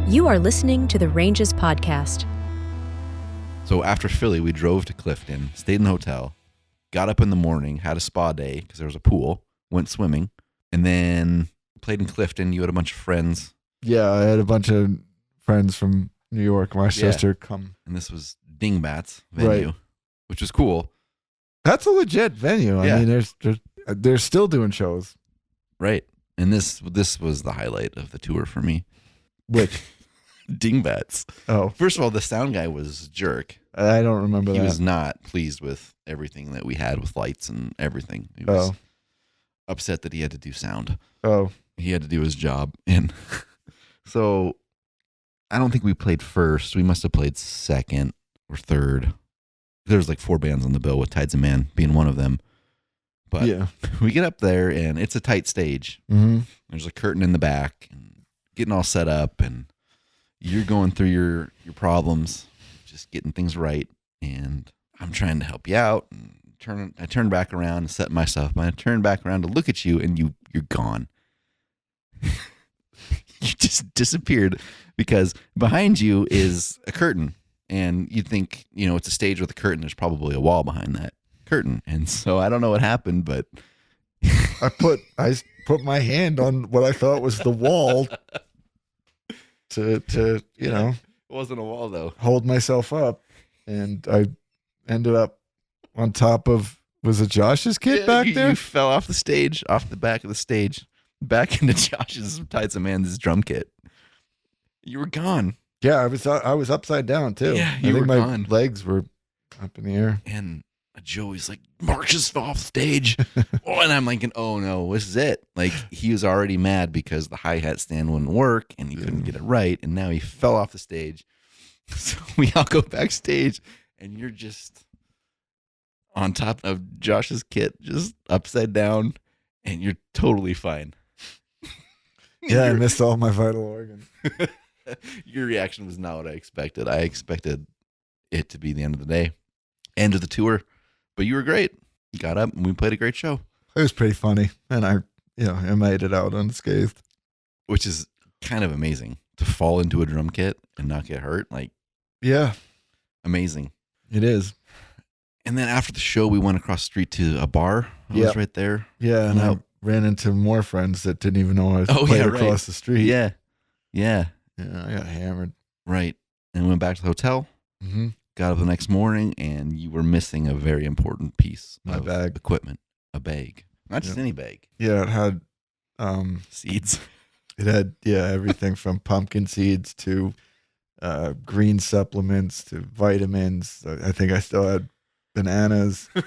You are listening to the Ranges Podcast. So after Philly, we drove to Clifton, stayed in the hotel, got up in the morning, had a spa day because there was a pool, went swimming, and then played in Clifton. You had a bunch of friends. Yeah, I had a bunch of friends from New York, Rochester come. And this was Dingbatz venue, which was cool. That's a legit venue. Yeah. I mean, they're still doing shows. Right. And this was the highlight of the tour for me. Which? Dingbatz. Oh. First of all, the sound guy was a jerk. I don't remember He that. was not pleased with everything that we had with lights and everything. He was upset that he had to do sound. Oh. He had to do his job. And so I don't think we played first. We must have played second or third. There's like 4 bands on the bill with Tides of Man being one of them. But yeah. we get up there and it's a tight stage. Mm-hmm. There's a curtain in the back and getting all set up and you're going through your problems, just getting things right. And I'm trying to help you out. And I turn back around and set myself. I turn back around to look at you and you're gone. You just disappeared because behind you is a curtain. And you'd think, it's a stage with a curtain. There's probably a wall behind that curtain. And so I don't know what happened, but I put my hand on what I thought was the wall to it wasn't a wall though. hold myself up, and I ended up on top of, was it Josh's kit back there? You fell off the stage, off the back of the stage, back into Josh's Tides of Man's drum kit. You were gone. Yeah, I was upside down too. Yeah, I think were my gone. legs were up in the air. And Joey's like, Mark just fell off the stage. And I'm like, oh no, this is it. Like he was already mad because the hi-hat stand wouldn't work and he couldn't get it right. And now he fell off the stage. So we all go backstage and you're just on top of Josh's kit, just upside down, and you're totally fine. Yeah, I missed all my vital organs. Your reaction was not what I expected. I expected it to be the end of the day, end of the tour, but you were great. You got up and we played a great show. It was pretty funny, and I made it out unscathed. Which is kind of amazing to fall into a drum kit and not get hurt. Like, yeah, amazing. it is. And then after the show, we went across the street to a bar. I was right there. Yeah, and I ran into more friends that didn't even know I was playing across the street. Yeah. Yeah, I got hammered. Right. And went back to the hotel. Mm-hmm. Got up the next morning, and you were missing a very important piece My of bag. equipment. A bag. Not just any bag. Yeah, it had Seeds. It had everything from pumpkin seeds to green supplements to vitamins. I think I still had bananas. It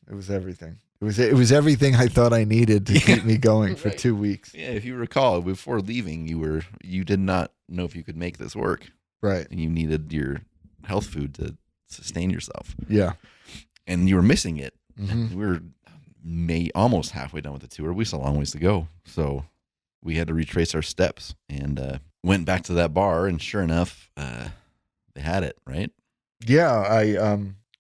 was everything. It was everything I thought I needed to keep me going for 2 weeks. Yeah, if you recall, before leaving, you did not know if you could make this work. Right. And you needed your health food to sustain yourself. Yeah. And you were missing it. Mm-hmm. We were almost halfway done with the tour. We still had a long ways to go. So we had to retrace our steps and went back to that bar, and sure enough, they had it, right? Yeah,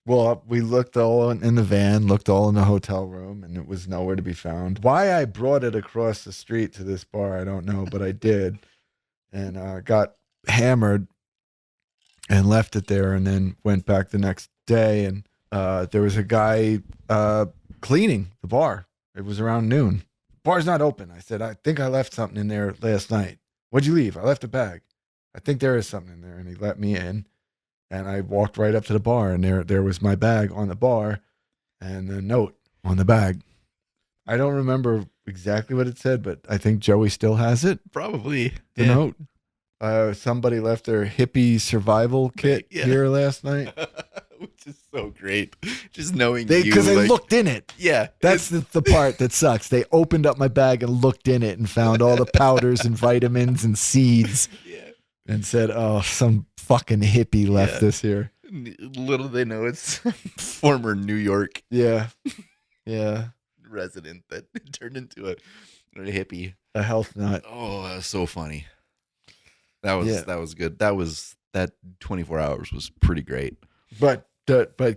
we looked all in the van, looked all in the hotel room, and it was nowhere to be found. Why I brought it across the street to this bar, I don't know, but I did. And got hammered and left it there, and then went back the next day, and there was a guy cleaning the bar. It was around noon. Bar's not open. I said, I think I left something in there last night. What'd you leave? I left a bag. I think there is something in there. And he let me in. And I walked right up to the bar, and there was my bag on the bar and the note on the bag. I don't remember exactly what it said, but I think Joey still has it. Probably. The note. Somebody left their hippie survival kit here last night. Which is so great. Just knowing because they looked in it. Yeah. That's the part that sucks. They opened up my bag and looked in it and found all the powders and vitamins and seeds. Yeah. And said, oh, some fucking hippie left this here. Little they know it's former New York resident that turned into a hippie. A health nut. Oh, that was so funny. That was good. That 24 hours was pretty great. But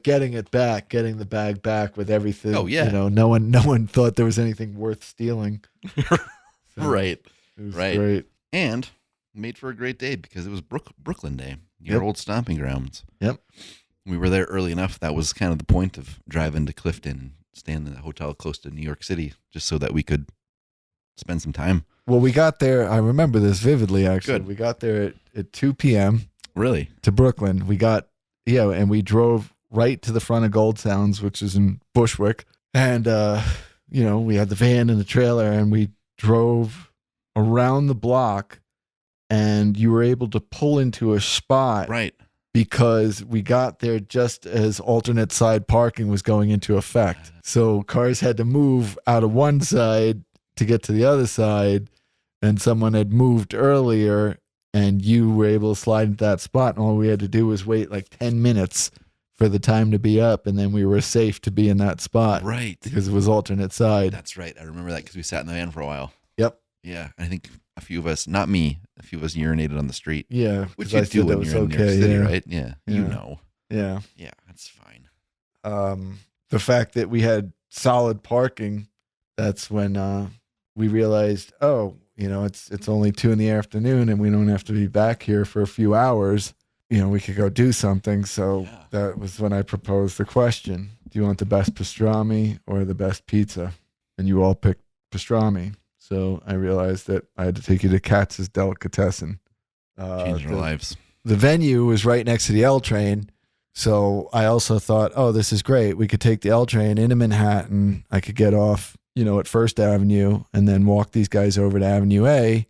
getting the bag back with everything. Oh yeah. No one thought there was anything worth stealing. Right. It was Right. great. And made for a great day because it was Brooklyn Day, your old stomping grounds. Yep. We were there early enough. That was kind of the point of driving to Clifton and staying in a hotel close to New York City, just so that we could spend some time. Well, we got there. I remember this vividly, actually. Good. We got there at 2 p.m. Really? to Brooklyn. And we drove right to the front of Gold Sounds, which is in Bushwick. And, we had the van and the trailer, and we drove around the block, and you were able to pull into a spot. Right. Because we got there just as alternate side parking was going into effect. So cars had to move out of one side to get to the other side, and someone had moved earlier, and you were able to slide into that spot, and all we had to do was wait like 10 minutes for the time to be up, and then we were safe to be in that spot. Right. Because it was alternate side. That's right. I remember that because we sat in the van for a while. Yep. Yeah. I think a few of us, not me, a few of us urinated on the street. Yeah. Which 'cause you I do said when that you're in was New York okay, City, yeah. right? Yeah. You Yeah. know. Yeah. Yeah, that's fine. The fact that we had solid parking, that's when we realized, it's only 2 p.m. and we don't have to be back here for a few hours. We could go do something. So that was when I proposed the question: do you want the best pastrami or the best pizza? And you all picked pastrami. So I realized that I had to take you to Katz's Delicatessen. Changed our lives. The venue was right next to the L train. So I also thought, this is great. We could take the L train into Manhattan. I could get off, at First Avenue and then walk these guys over to Avenue A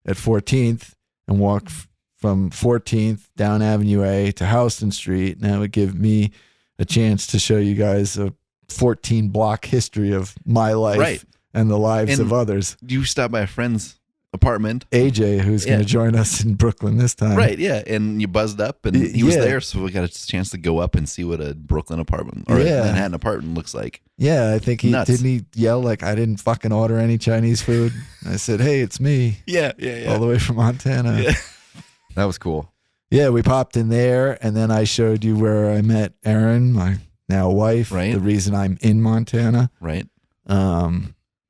at 14th and walk from 14th down Avenue A to Houston Street. And that would give me a chance to show you guys a 14 block history of my life and the lives of others. You stopped by a friend's apartment, AJ, who's going to join us in Brooklyn this time. Right, yeah. And you buzzed up and he was there, so we got a chance to go up and see what a Brooklyn apartment or a Manhattan apartment looks like. Yeah, I think didn't he yell like, I didn't fucking order any Chinese food? I said, hey, it's me. Yeah. All the way from Montana. Yeah. That was cool. Yeah, we popped in there, and then I showed you where I met Erin, my now wife, the reason I'm in Montana. Right.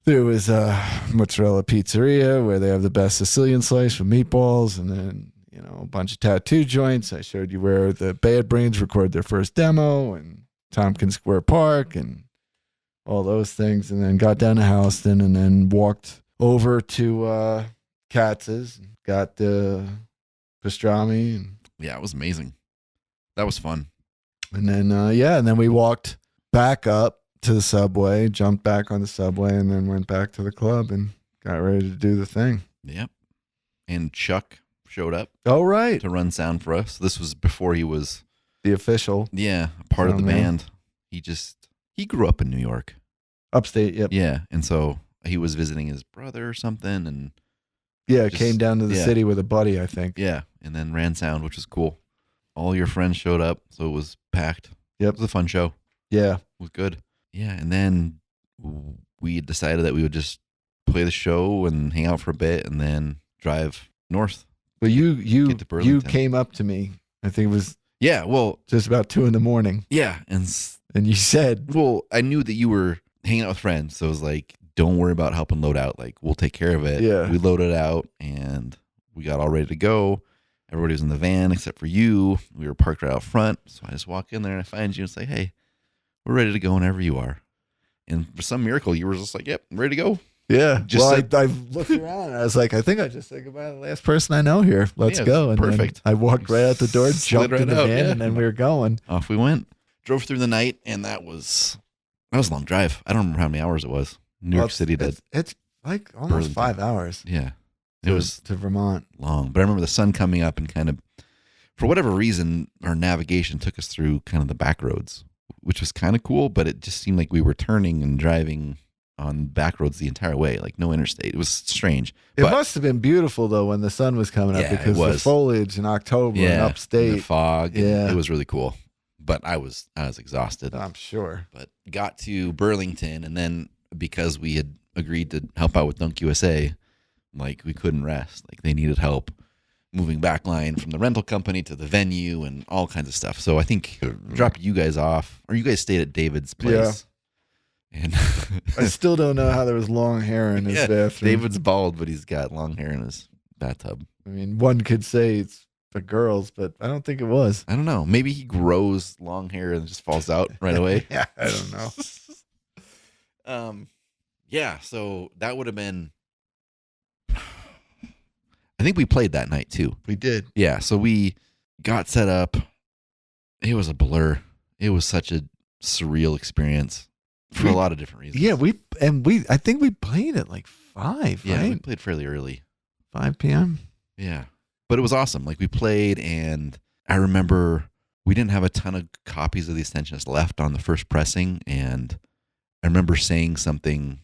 There was a mozzarella pizzeria where they have the best Sicilian slice with meatballs, and then, a bunch of tattoo joints. I showed you where the Bad Brains recorded their first demo, and Tompkins Square Park, and all those things, and then got down to Houston, and then walked over to Katz's, got the pastrami. And yeah, it was amazing. That was fun. And then, and then we walked back up to the subway, jumped back on the subway, and then went back to the club and got ready to do the thing. Yep. And Chuck showed up. Oh, right. To run sound for us. This was before he was the official. Yeah, a part of the band. He grew up in New York. Upstate, yep. Yeah, and so he was visiting his brother or something, and came down to the city with a buddy, I think. Yeah, and then ran sound, which was cool. All your friends showed up, so it was packed. Yep. It was a fun show. Yeah. It was good. Yeah, and then we decided that we would just play the show and hang out for a bit and then drive north. Well, you Burlington. came up to me. I think it was just about 2 a.m. Yeah, and you said, well, I knew that you were hanging out with friends, so I was like, don't worry about helping load out. Like, we'll take care of it. Yeah. We loaded out and we got all ready to go. Everybody was in the van except for you. We were parked right out front. So I just walk in there and I find you and say, hey, we're ready to go whenever you are. And for some miracle, you were just like, yep, I'm ready to go. Yeah. I looked around and I was like, I think I just said goodbye to the last person I know here. Let's go. And perfect. I walked right out the door, jumped right in the out, van, and then we were going. Off we went. Drove through the night, and that was a long drive. I don't remember how many hours it was. New York City did. It's like almost Burlington. 5 hours. Yeah. It was to Vermont. Long. But I remember the sun coming up and kind of, for whatever reason, our navigation took us through kind of the back roads, which was kind of cool, but it just seemed like we were turning and driving on back roads the entire way, like no interstate. It was strange. It must have been beautiful, though, when the sun was coming up, because the foliage in October in upstate. The fog. Yeah. It was really cool. But I was exhausted. I'm sure. But got to Burlington, and then because we had agreed to help out with Dunk USA, like we couldn't rest. Like they needed help moving back line from the rental company to the venue and all kinds of stuff. So I think dropped you guys off, or you guys stayed at David's place. And I still don't know how there was long hair in his bathroom. David's bald, but he's got long hair in his bathtub. I mean, one could say it's the girls, but I don't think it was. I don't know. Maybe he grows long hair and just falls out right away. Yeah, I don't know. Yeah, so that would have been. I think we played that night too. We did. Yeah, so we got set up. It was a blur. It was such a surreal experience for a lot of different reasons. Yeah, I think we played at like 5, Yeah, right? we played fairly early. 5 p.m. Yeah, but it was awesome. Like we played, and I remember we didn't have a ton of copies of The Ascensionist left on the first pressing, and I remember saying something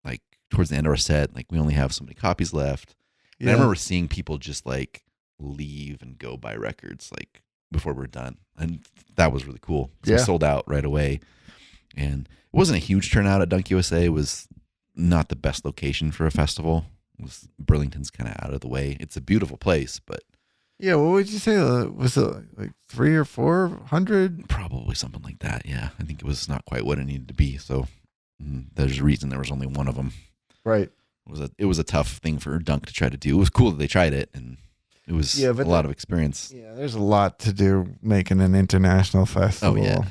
like towards the end of our set, like we only have so many copies left. And I remember seeing people just like leave and go buy records like before we're done. And that was really cool. So we sold out right away. And it wasn't a huge turnout at Dunk USA. It was not the best location for a festival. Burlington's kind of out of the way. It's a beautiful place, but Yeah, what would you say? Was it like 300 or 400? probably something like that. Yeah, I think it was not quite what it needed to be. So there's a reason there was only one of them. Right. It was a tough thing for Dunk to try to do. It was cool that they tried it, and it was a lot of experience. Yeah, there's a lot to do making an international festival. Oh yeah.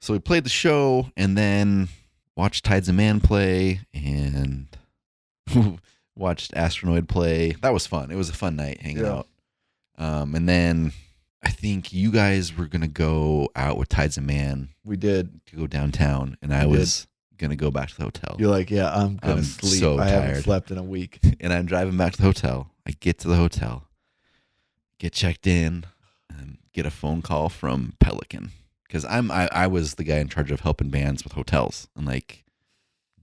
So we played the show, and then watched Tides of Man play, and watched Astronoid play. That was fun. It was a fun night hanging out. And then I think you guys were gonna go out with Tides of Man. We did. To go downtown, and I was gonna go back to the hotel. You're like, yeah, I'm gonna sleep. So I haven't tired. slept in a week. And I'm driving back to the hotel. I get to the hotel, get checked in, and get a phone call from Pelican, because I was the guy in charge of helping bands with hotels, and like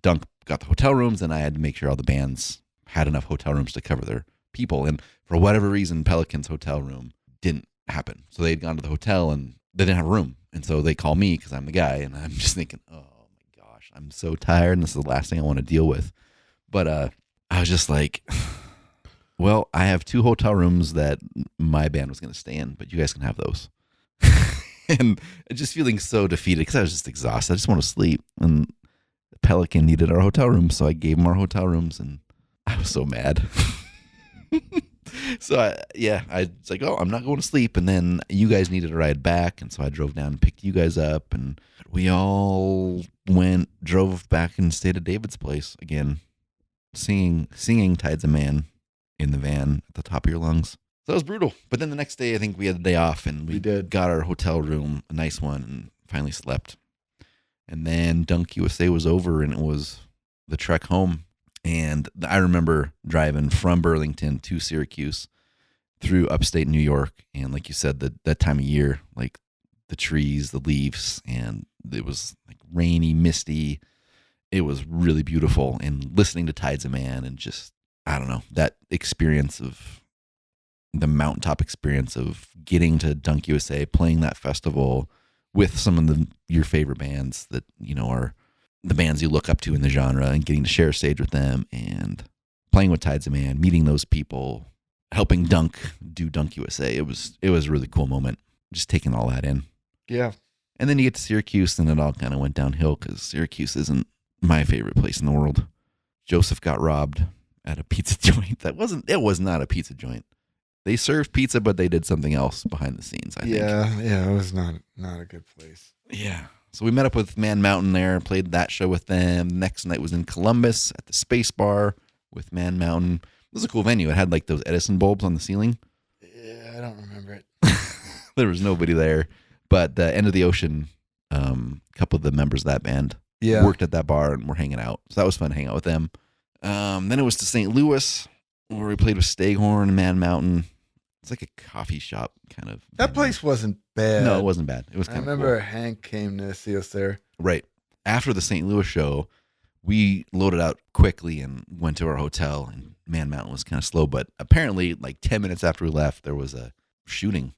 Dunk got the hotel rooms, and I had to make sure all the bands had enough hotel rooms to cover their people. And for whatever reason, Pelican's hotel room didn't happen. So they'd gone to the hotel and they didn't have a room, and so they call me because I'm the guy, and I'm just thinking, oh my gosh, I'm so tired, and this is the last thing I want to deal with. But I was just like, well, I have 2 hotel rooms that my band was going to stay in, but you guys can have those. And just feeling so defeated because I was just exhausted. I just want to sleep. And Pelican needed our hotel rooms, so I gave him our hotel rooms, and I was so mad. So I was like, oh, I'm not going to sleep. And then you guys needed a ride back, and so I drove down and picked you guys up, and we all drove back and stayed at David's place again, singing Tides of Man in the van at the top of your lungs. So that was brutal. But then the next day, I think we had the day off, and we got our hotel room, a nice one, and finally slept. And then Dunk USA was over, and it was the trek home. And I remember driving from Burlington to Syracuse through upstate New York. And like you said, that time of year, like the trees, the leaves, and it was like rainy, misty. It was really beautiful. And listening to Tides of Man, and just, I don't know, that experience of the mountaintop experience of getting to Dunk USA, playing that festival with some of your favorite bands that, you know, are the bands you look up to in the genre, and getting to share a stage with them, and playing with Tides of Man, meeting those people, helping Dunk do Dunk USA. It was a really cool moment, just taking all that in. Yeah. And then you get to Syracuse, and it all kind of went downhill, because Syracuse isn't my favorite place in the world. Joseph got robbed at a pizza joint. It was not a pizza joint. They served pizza, but they did something else behind the scenes, I think. Yeah, it was not a good place. Yeah. So we met up with Man Mountain there, played that show with them. Next night was in Columbus at the Space Bar with Man Mountain. It was a cool venue. It had like those Edison bulbs on the ceiling. Yeah, I don't remember it. There was nobody there. But the End of the Ocean, a couple of the members of that band worked at that bar and were hanging out. So that was fun to hang out with them. Then it was to St. Louis, where we played with Staghorn and Man Mountain. It's like a coffee shop kind of. That place wasn't bad. No, it wasn't bad. It was kind of I remember cool. Hank came to see us there. Right. After the St. Louis show, we loaded out quickly and went to our hotel, and Man Mountain was kind of slow. But apparently, like 10 minutes after we left, there was a shooting.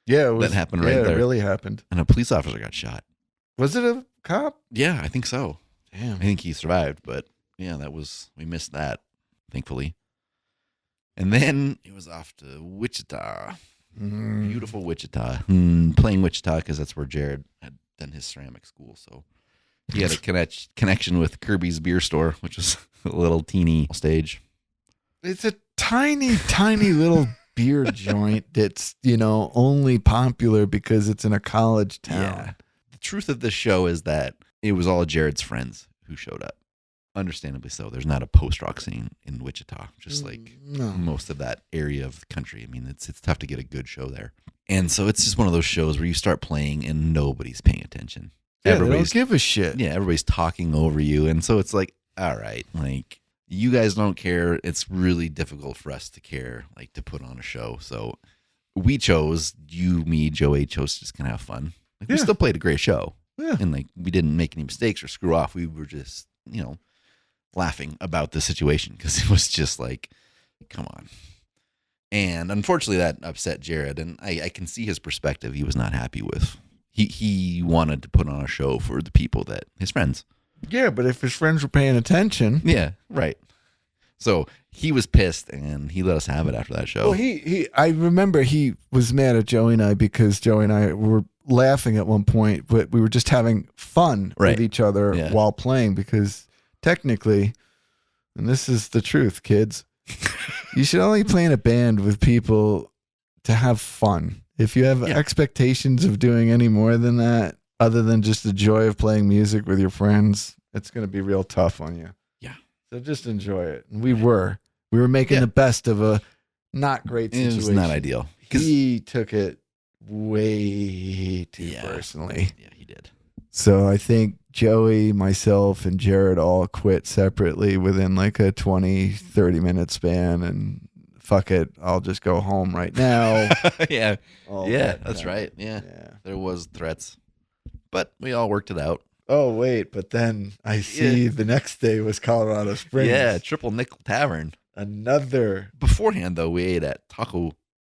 Yeah, it was, that happened right there. It really happened. And a police officer got shot. Was it a cop? Yeah, I think so. Damn. I think he survived, but yeah, we missed that, thankfully. And then it was off to Wichita. Beautiful Wichita. Playing Wichita because that's where Jared had done his ceramic school. So He had a connection with Kirby's Beer Store, which was a little teeny stage. It's a tiny, tiny little beer joint that's, only popular because it's in a college town. Yeah. The truth of this show is that it was all Jared's friends who showed up. Understandably so. There's not a post-rock scene in Wichita, just like most of that area of the country. I mean, it's tough to get a good show there. And so it's just one of those shows where you start playing and nobody's paying attention. Yeah, they don't give a shit. Yeah, everybody's talking over you. And so it's like, all right, like, you guys don't care. It's really difficult for us to care, like, to put on a show. So we chose, you, me, Joey, chose to just kind of have fun. Like, we still played a great show. Yeah. And, like, we didn't make any mistakes or screw off. We were just, laughing about the situation because it was just like, come on. And unfortunately that upset Jared, and I can see his perspective. He was not happy with, he wanted to put on a show for the people that, his friends. Yeah, but if his friends were paying attention. Yeah, right. So he was pissed and he let us have it after that show. Well, I remember he was mad at Joey and I because Joey and I were laughing at one point, but we were just having fun with each other while playing because technically, and this is the truth, kids, you should only play in a band with people to have fun. If you have expectations of doing any more than that, other than just the joy of playing music with your friends, it's going to be real tough on you. Yeah. So just enjoy it. And we were making the best of a not great situation. It was not ideal. He took it way too personally. Yeah, he did. So I think Joey, myself, and Jared all quit separately within like a 20-30 minute span, and fuck it, I'll just go home right now. Yeah, that's right. Yeah, there was threats, but we all worked it out. Oh wait, but then I see the next day was Colorado Springs. Yeah, Triple Nickel Tavern. Another. Beforehand though, we ate at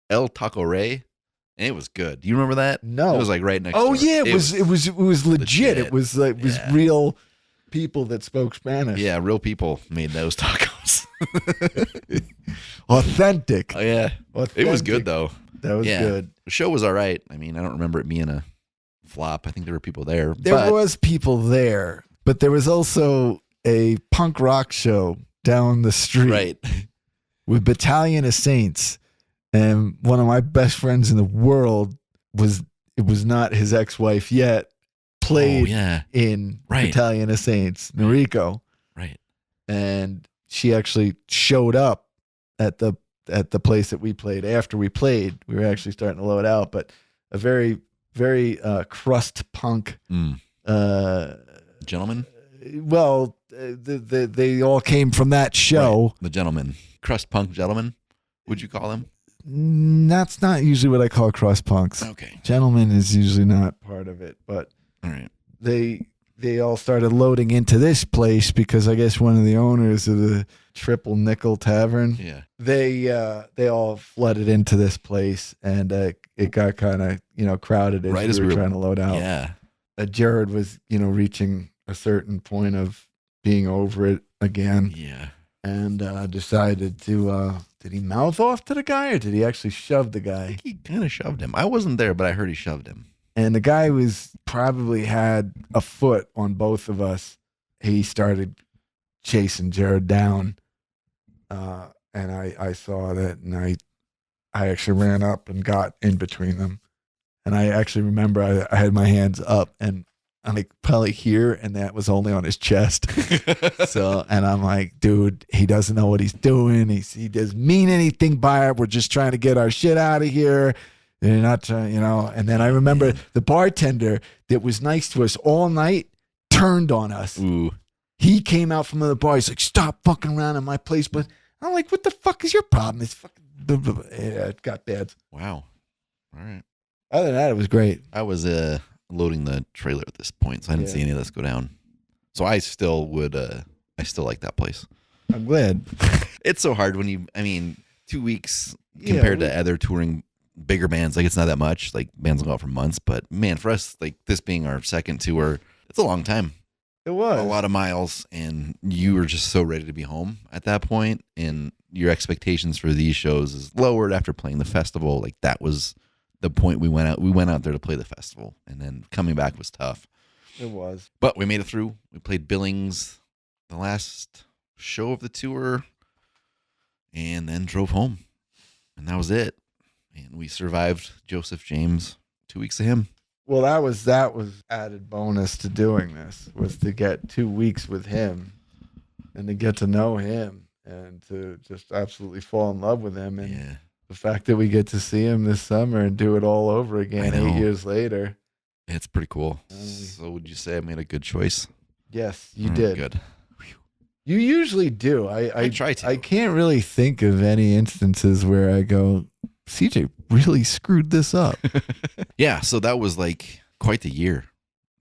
El Taco Rey. And it was good. Do you remember that? No. It was like right next door. door. Yeah, it was legit. It was like real people that spoke Spanish. Yeah, real people made those tacos. Authentic. Oh yeah. Authentic. It was good though. That was good. The show was all right. I mean, I don't remember it being a flop. I think there were people there. There was people there, but there was also a punk rock show down the street with Battalion of Saints. And one of my best friends in the world was not his ex-wife yet, played in Battalion of Saints, Noriko. Right. And she actually showed up at the place that we played after we played. We were actually starting to load out, but a very, very crust punk gentleman. Well, they all came from that show. Right. The gentleman. Crust punk gentleman, would you call him? That's not usually what I call crust punks. Okay. Gentleman is usually not part of it, but all right. They all started loading into this place because I guess one of the owners of the Triple Nickel Tavern, they all flooded into this place, and it got kind of crowded as we were trying to load out. Yeah. Jared was reaching a certain point of being over it again. Yeah. And decided to did he mouth off to the guy or did he actually shove the guy? I think he kind of shoved him. I wasn't there, but I heard he shoved him. And the guy was probably had a foot on both of us. He started chasing Jared down. And I saw that, and I actually ran up and got in between them. And I actually remember I had my hands up and I'm like probably here, and that was only on his chest. And I'm like, dude, he doesn't know what he's doing. He doesn't mean anything by it. We're just trying to get our shit out of here. And you're not trying, And then I remember the bartender that was nice to us all night turned on us. Ooh. He came out from the bar. He's like, stop fucking around in my place. But I'm like, what the fuck is your problem? It's fucking, it got bad. Wow. All right. Other than that, it was great. I was loading the trailer at this point, so I didn't see any of this go down. So I still would, I still like that place. I'm glad. It's so hard when 2 weeks compared to other touring bigger bands, like it's not that much. Like bands will go out for months, but man, for us, like this being our second tour, it's a long time. It was a lot of miles, and you were just so ready to be home at that point, and your expectations for these shows is lowered after playing the festival. Like that was the point we went out there to play the festival, and then coming back was tough. It was. But we made it through. We played Billings the last show of the tour and then drove home. And that was it. And we survived Joseph James, 2 weeks of him. Well, that was added bonus to doing this, was to get 2 weeks with him and to get to know him and to just absolutely fall in love with him. And the fact that we get to see him this summer and do it all over again 8 years later. It's pretty cool. So would you say I made a good choice? Yes, you did. Good. You usually do. I try to. I can't really think of any instances where I go, CJ really screwed this up. Yeah, so that was like quite the year.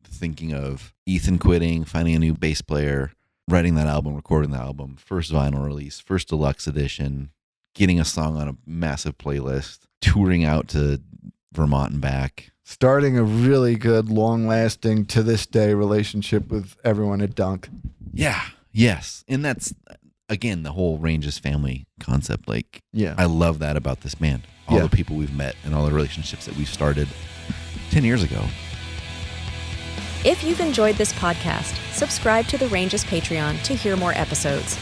Thinking of Ethan quitting, finding a new bass player, writing that album, recording the album, first vinyl release, first deluxe edition, getting a song on a massive playlist, touring out to Vermont and back. Starting a really good, long-lasting, to this day relationship with everyone at Dunk. Yeah, yes. And that's, again, the whole Ranges family concept. Like, yeah, I love that about this band. All the people we've met and all the relationships that we've started 10 years ago. If you've enjoyed this podcast, subscribe to the Ranges Patreon to hear more episodes.